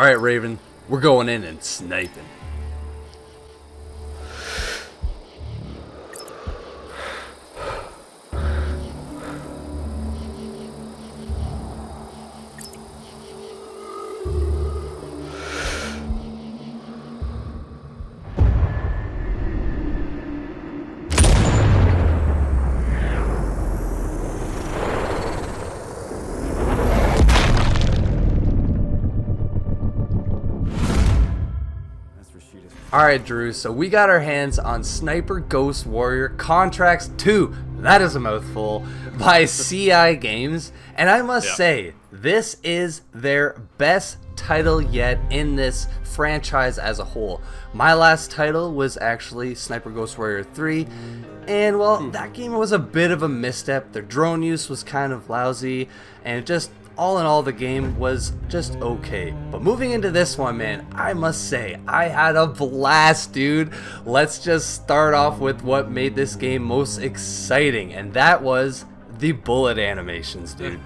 All right, Raven, we're going in and sniping. Alright, Drew, so we got our hands on Sniper Ghost Warrior Contracts 2, that is a mouthful, by CI Games, and I must say, this is their best title yet in this franchise as a whole. My last title was actually Sniper Ghost Warrior 3, and well, that game was a bit of a misstep. Their drone use was kind of lousy, and just all in all, the game was just okay. But moving into this one, man, I must say, I had a blast, dude. Let's just start off with what made this game most exciting, and that was the bullet animations, dude.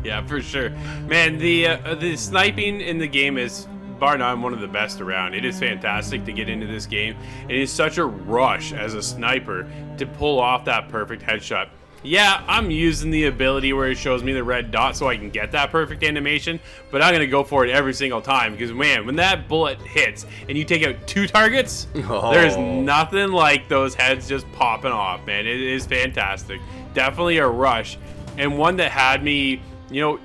Yeah, for sure. Man, the sniping in the game is bar none one of the best around. It is fantastic to get into this game. It is such a rush as a sniper to pull off that perfect headshot. Yeah, I'm using the ability where it shows me the red dot so I can get that perfect animation, but I'm going to go for it every single time because, man, when that bullet hits and you take out 2 targets, there's nothing like those heads just popping off, man. It is fantastic. Definitely a rush, and one that had me,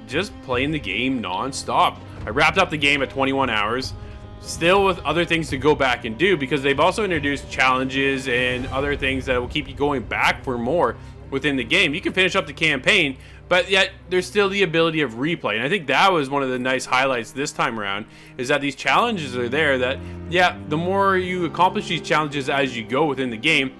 just playing the game non-stop. I wrapped up the game at 21 hours, still with other things to go back and do because they've also introduced challenges and other things that will keep you going back for more within the game. You can finish up the campaign, but yet there's still the ability of replay. And I think that was one of the nice highlights this time around, is that these challenges are there that, the more you accomplish these challenges as you go within the game,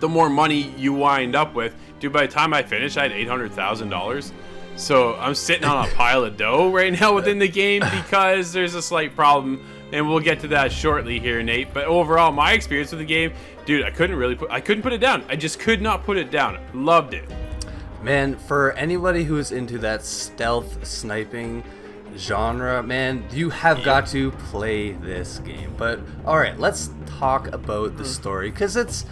the more money you wind up with. Dude, by the time I finished, I had $800,000. So I'm sitting on a pile of dough right now within the game because there's a slight problem, and we'll get to that shortly here, Nate. But overall, my experience with the game, dude, I couldn't put it down. I just could not put it down. Loved it. Man, for anybody who's into that stealth sniping genre, man, you have got to play this game. But all right, let's talk about the story, because it's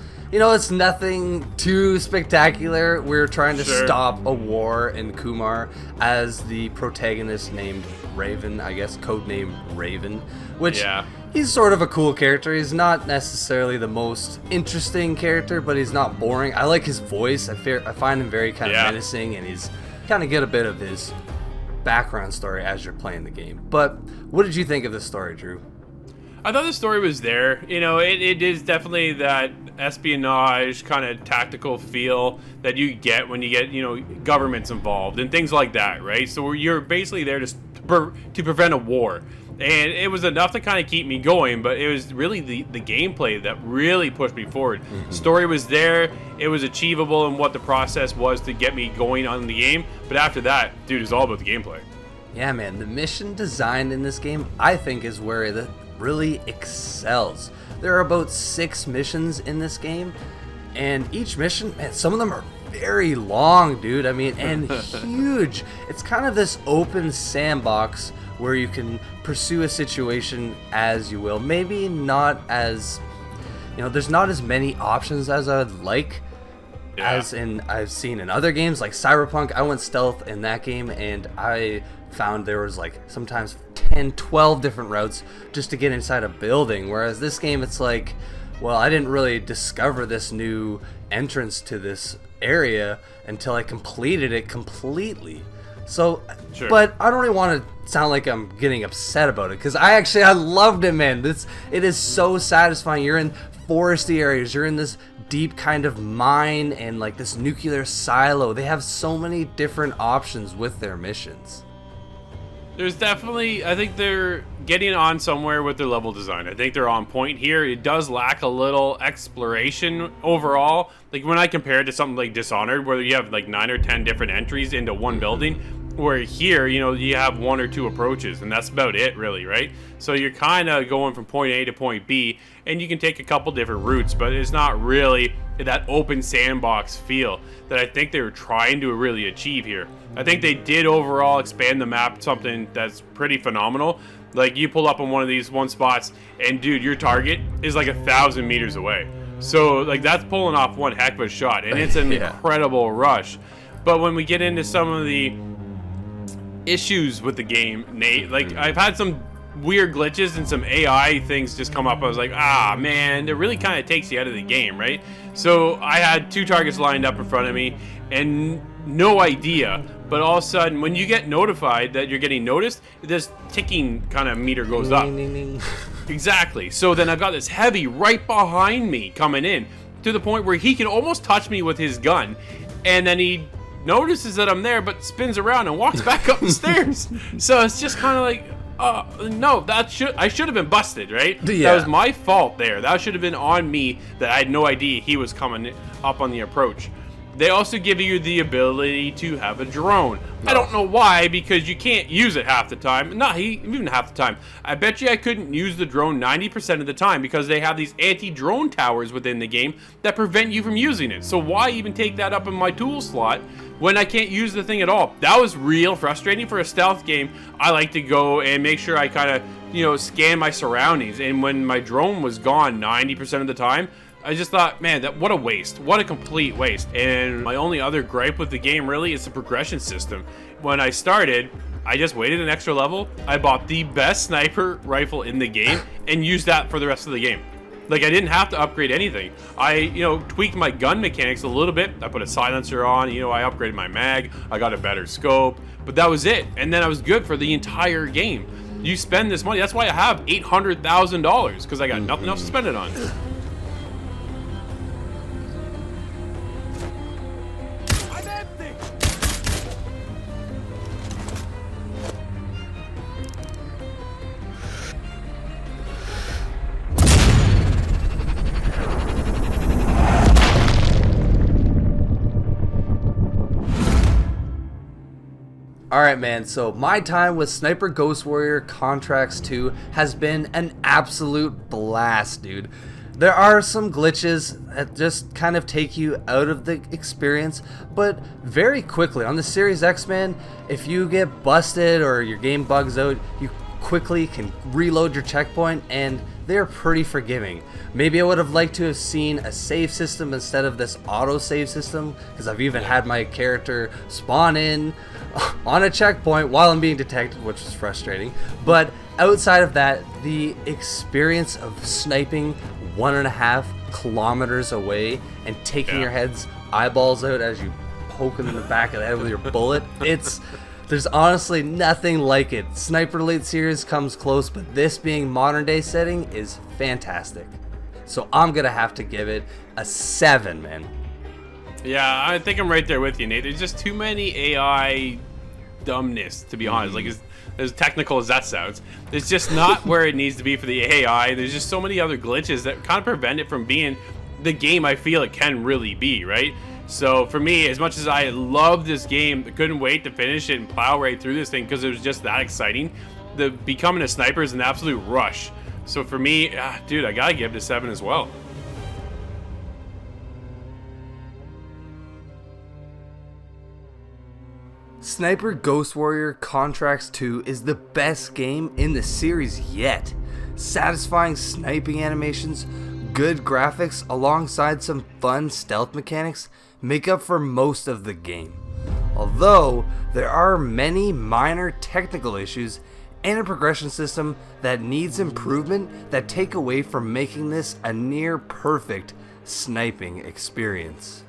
nothing too spectacular. We're trying to stop a war in Kuamar as the protagonist named Raven, I guess, codename Raven, which he's sort of a cool character. He's not necessarily the most interesting character, but he's not boring. I like his voice. I find him very kind of menacing, and he's kind of get a bit of his background story as you're playing the game. But what did you think of the story, Drew? I thought the story was there. It is definitely that espionage kind of tactical feel that you get when you get, governments involved and things like that, right? So you're basically there to prevent a war. And it was enough to kind of keep me going, but it was really the gameplay that really pushed me forward. Story was there. It was achievable in what the process was to get me going on the game. But after that, dude, it's all about the gameplay. Yeah, man. The mission design in this game, I think, is where it really excels. There are about 6 missions in this game, and each mission, man, some of them are very long, dude. I mean, and huge. It's kind of this open sandbox where you can pursue a situation as you will. Maybe not as, there's not as many options as I would like, as I've seen in other games like Cyberpunk. I went stealth in that game, and I found there was like sometimes 10, 12 different routes just to get inside a building, whereas this game, it's like, well, I didn't really discover this new entrance to this area until I completed it completely. So, but I don't really want to sound like I'm getting upset about it, because I loved it, man. It is so satisfying. You're in foresty areas, you're in this deep kind of mine and like this nuclear silo. They have so many different options with their missions. There's definitely, I think they're getting on somewhere with their level design. I think they're on point here. It does lack a little exploration overall. Like when I compare it to something like Dishonored, where you have like 9 or 10 different entries into one building, Where here, you have one or two approaches, and that's about it, really, right? So you're kind of going from point A to point B, and you can take a couple different routes, but it's not really that open sandbox feel that I think they were trying to really achieve here. I think they did overall expand the map, something that's pretty phenomenal. Like, you pull up on one of these spots, and dude, your target is like 1,000 meters away. So, like, that's pulling off one heck of a shot, and it's an incredible rush. But when we get into some of the issues with the game, Nate, like, I've had some weird glitches and some AI things just come up. I was like, man, it really kind of takes you out of the game, right? So I had two targets lined up in front of me and no idea, but all of a sudden when you get notified that you're getting noticed, this ticking kind of meter goes up. Exactly. So then I've got this heavy right behind me coming in to the point where he can almost touch me with his gun, and then he notices that I'm there, but spins around and walks back up the stairs. So it's just kind of like, no, I should have been busted, right? Yeah. That was my fault there. That should have been on me, that I had no idea he was coming up on the approach. They also give you the ability to have a drone. I don't know why, because you can't use it half the time. Not even half the time. I bet you I couldn't use the drone 90% of the time because they have these anti-drone towers within the game that prevent you from using it. So why even take that up in my tool slot when I can't use the thing at all? That was real frustrating. For a stealth game, I like to go and make sure I kind of, scan my surroundings. And when my drone was gone 90% of the time, I just thought, man, what a waste. What a complete waste. And my only other gripe with the game really is the progression system. When I started, I just waited an extra level. I bought the best sniper rifle in the game and used that for the rest of the game. Like, I didn't have to upgrade anything. I, tweaked my gun mechanics a little bit. I put a silencer on, I upgraded my mag. I got a better scope, but that was it. And then I was good for the entire game. You spend this money. That's why I have $800,000, because I got nothing else to spend it on. Alright, man, so my time with Sniper Ghost Warrior Contracts 2 has been an absolute blast, dude. There are some glitches that just kind of take you out of the experience, but very quickly on the Series X, man, if you get busted or your game bugs out, you quickly can reload your checkpoint, and they're pretty forgiving. Maybe I would have liked to have seen a save system instead of this auto save system, because I've even had my character spawn in on a checkpoint while I'm being detected, which is frustrating. But outside of that, the experience of sniping 1.5 kilometers away and taking your head's eyeballs out as you poke them in the back of the head with your bullet, there's honestly nothing like it. Sniper Elite Series comes close, but this being modern day setting is fantastic. So I'm gonna have to give it a 7, man. Yeah, I think I'm right there with you, Nate. There's just too many AI dumbness, to be honest. Like, as technical as that sounds, it's just not where it needs to be for the AI. There's just so many other glitches that kind of prevent it from being the game I feel it can really be, right? So for me, as much as I love this game, I couldn't wait to finish it and plow right through this thing because it was just that exciting. The becoming a sniper is an absolute rush. So for me, dude, I gotta give it a 7 as well. Sniper Ghost Warrior Contracts 2 is the best game in the series yet. Satisfying sniping animations, good graphics alongside some fun stealth mechanics make up for most of the game. Although there are many minor technical issues and a progression system that needs improvement that take away from making this a near perfect sniping experience.